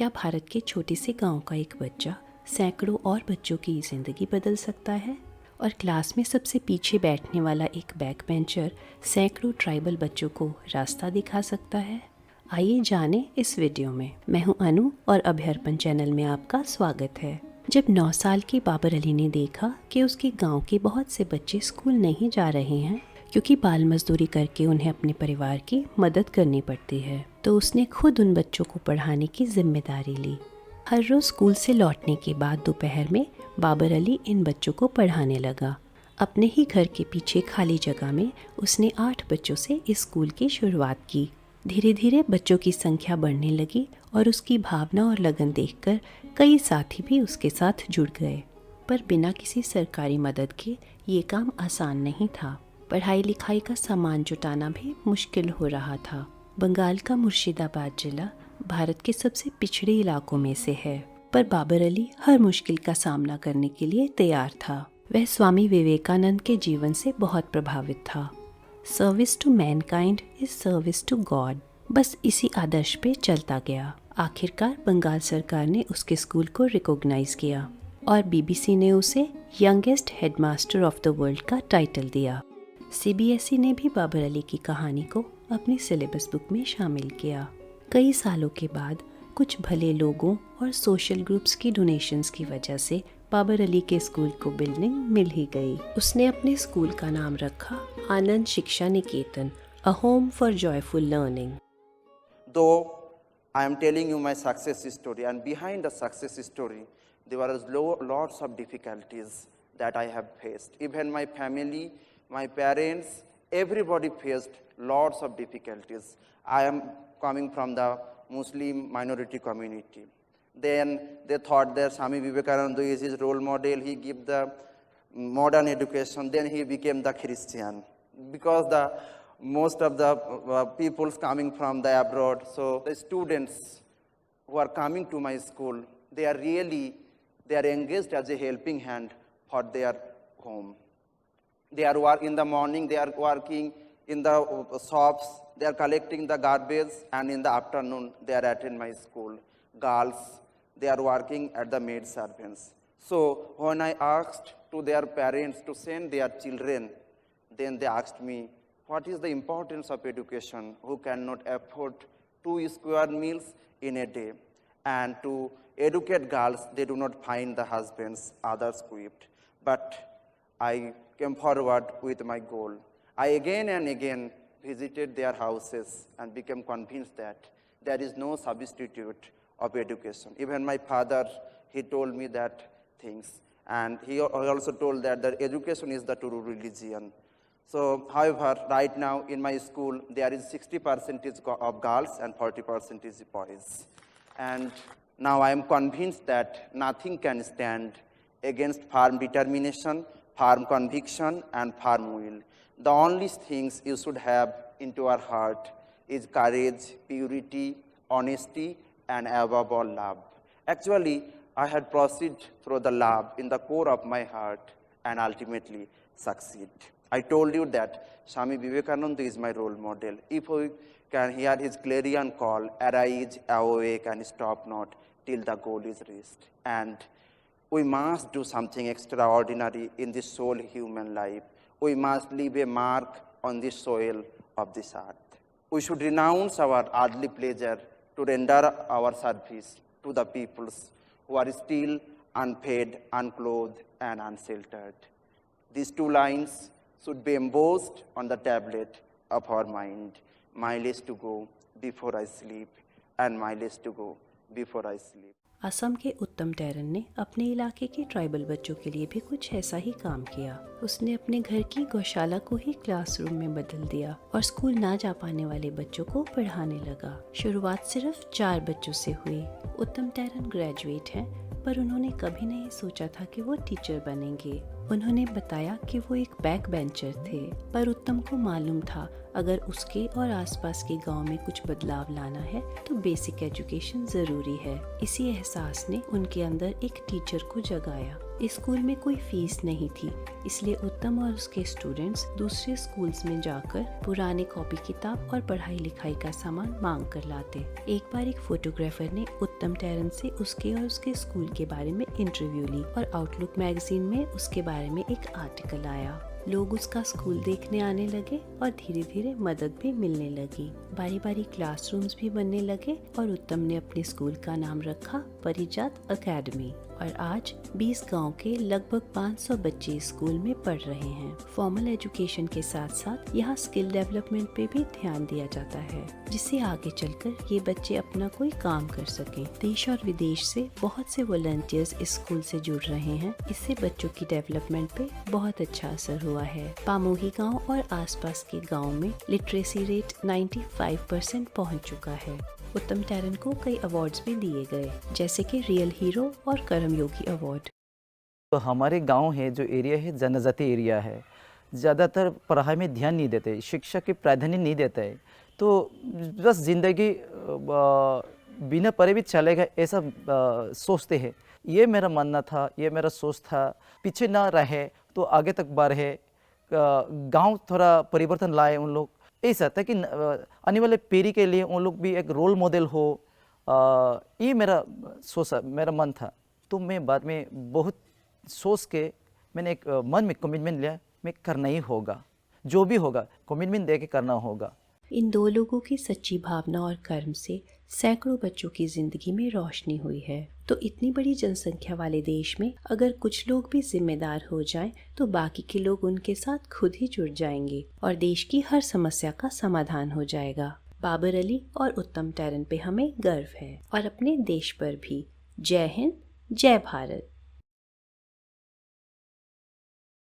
क्या भारत के छोटे से गांव का एक बच्चा सैकड़ों और बच्चों की ज़िंदगी बदल सकता है? और क्लास में सबसे पीछे बैठने वाला एक बैक बेंचर सैकड़ों ट्राइबल बच्चों को रास्ता दिखा सकता है? आइए जानें इस वीडियो में। मैं हूं अनु और अभ्यर्पण चैनल में आपका स्वागत है। जब 9 साल के बाबर अली ने देखा कि उसके गांव के बहुत से बच्चे स्कूल नहीं जा रहे हैं क्योंकि बाल मजदूरी करके उन्हें अपने परिवार की मदद करनी पड़ती है, तो उसने खुद उन बच्चों को पढ़ाने की जिम्मेदारी ली। हर रोज़ स्कूल से लौटने के बाद दोपहर में बाबर अली इन बच्चों को पढ़ाने लगा। अपने ही घर के पीछे खाली जगह में उसने 8 बच्चों से इस स्कूल की शुरुआत की। धीरे धीरे बच्चों की संख्या बढ़ने लगी और उसकी भावना और लगन देखकर कई साथी भी उसके साथ जुड़ गए। पर बिना किसी सरकारी मदद के ये काम आसान नहीं था। पढ़ाई लिखाई का सामान जुटाना भी मुश्किल हो रहा था। बंगाल का मुर्शिदाबाद जिला भारत के सबसे पिछड़े इलाकों में से है, पर बाबर अली हर मुश्किल का सामना करने के लिए तैयार था। वह स्वामी विवेकानंद के जीवन से बहुत प्रभावित था। Service to mankind is service to god, बस इसी आदर्श पे चलता गया। आखिरकार बंगाल सरकार ने उसके स्कूल को रिकॉग्नाइज किया और बीबीसी ने उसे youngest headmaster of the world का टाइटल दिया। सीबीएसई ने भी बाबर अली की कहानी को अपनी सिलेबस बुक में शामिल किया। कई सालों के बाद कुछ भले लोगों और सोशल ग्रुप्स की डोनेशंस की वजह से बाबर अली के स्कूल को बिल्डिंग मिल ही गई। उसने अपने स्कूल का नाम रखा Anand Shiksha Niketan, a home for joyful learning. Though I am telling you my success story, and behind the success story, there were lots of difficulties that I have faced. Even my family, my parents, everybody faced lots of difficulties. I am coming from the Muslim minority community. Then they thought that Swami Vivekananda is his role model. He gave the modern education. Then he became the Christian because the most of the peoples coming from the abroad. So the students who are coming to my school, they are engaged as a helping hand for their home. They are in the morning, they are working in the shops, they are collecting the garbage, and in the afternoon, they are attend my school. Girls, they are working at the maid servants. So when I asked to their parents to send their children, then they asked me, what is the importance of education? Who cannot afford 2 square meals in a day? And to educate girls, they do not find the husbands, others equipped. But I came forward with my goal. I again and again visited their houses and became convinced that there is no substitute of education. Even my father, he told me that things. And he also told that the education is the true religion. So, however, right now in my school, there is 60% of girls and 40% is boys. And now I am convinced that nothing can stand against firm determination, firm conviction, and firm will. The only things you should have into our heart is courage, purity, honesty, and above all, love. Actually, I had proceeded through the love in the core of my heart and ultimately succeed. I told you that Swami Vivekananda is my role model. If we can hear his clarion call, arise, awake, and stop not till the goal is reached. And we must do something extraordinary in this sole human life. We must leave a mark on the soil of this earth. We should renounce our earthly pleasure to render our service to the peoples who are still unfed, unclothed, and unsheltered. These 2 lines should be embossed on the tablet of our mind. Mileage to go before I sleep, and mileage to go before I sleep. Assam के उत्तम terrain ने अपने इलाके के tribal बच्चों के लिए भी कुछ ऐसा ही काम किया। उसने अपने घर की गौशाला को ही क्लासरूम में बदल दिया और स्कूल ना जा पाने वाले बच्चों को पढ़ाने लगा। शुरुआत सिर्फ 4 बच्चों से हुई। उत्तम टैरन ग्रेजुएट हैं, पर उन्होंने कभी नहीं सोचा था कि वो टीचर बनेंगे। उन्होंने बताया कि वो एक बैक बेंचर थे, पर उत्तम को मालूम था अगर उसके और आसपास के गांव में कुछ बदलाव लाना है तो बेसिक एजुकेशन ज़रूरी है। इसी एहसास एहसास ने उनके अंदर एक टीचर को जगाया। इस स्कूल में कोई फीस नहीं थी, इसलिए उत्तम और उसके स्टूडेंट्स दूसरे स्कूल्स में जाकर पुराने कॉपी किताब और पढ़ाई लिखाई का सामान मांग कर लाते। एक बार एक फोटोग्राफर ने उत्तम टैरन से उसके और उसके स्कूल के बारे में इंटरव्यू ली और आउटलुक मैगजीन में उसके बारे में एक आर्टिकल आया। लोग उसका स्कूल देखने आने लगे और धीरे धीरे मदद भी मिलने लगी। बारी बारी क्लासरूम्स भी बनने लगे और उत्तम ने अपने स्कूल का नाम रखा परिजात अकेडमी। और आज 20 गांव के लगभग 500 बच्चे स्कूल में पढ़ रहे हैं। फॉर्मल एजुकेशन के साथ साथ यहाँ स्किल डेवलपमेंट पे भी ध्यान दिया जाता है, जिससे आगे चलकर ये बच्चे अपना कोई काम कर सकें। देश और विदेश से बहुत से वॉलंटियर्स इस स्कूल से जुड़ रहे हैं। इससे बच्चों की डेवलपमेंट पे बहुत अच्छा असर हुआ है। पामोही गांव और आसपास के गांव में लिटरेसी रेट 95% पहुंच चुका है। उत्तम टैरन को कई अवार्ड्स भी दिए गए, जैसे कि रियल हीरो और कर्मयोगी अवार्ड। तो हमारे गांव है जो एरिया है जनजाति एरिया है, ज़्यादातर पढ़ाई में ध्यान नहीं देते, शिक्षा की प्राधान्य नहीं देता है। तो बस ज़िंदगी बिना पढ़े भी चलेगा ऐसा सोचते हैं। ये मेरा मानना था, ये मेरा सोच था। पीछे ना रहे तो आगे तक बढ़े, गांव थोड़ा परिवर्तन लाए उन लोग, ऐसा ताकि आने वाले पीढ़ी के लिए उन लोग भी एक रोल मॉडल हो। ये मेरा सोचा, मेरा मन था। तो मैं बाद में बहुत सोच के मैंने एक मन में कमिटमेंट लिया, मैं करना ही होगा, जो भी होगा कमिटमेंट दे के करना होगा। इन दो लोगों की सच्ची भावना और कर्म से सैकड़ों बच्चों की जिंदगी में रोशनी हुई है। तो इतनी बड़ी जनसंख्या वाले देश में अगर कुछ लोग भी जिम्मेदार हो जाएं, तो बाकी के लोग उनके साथ खुद ही जुड़ जाएंगे और देश की हर समस्या का समाधान हो जाएगा। बाबर अली और उत्तम टैरन पे हमें गर्व है और अपने देश पर भी। जय हिंद, जय भारत।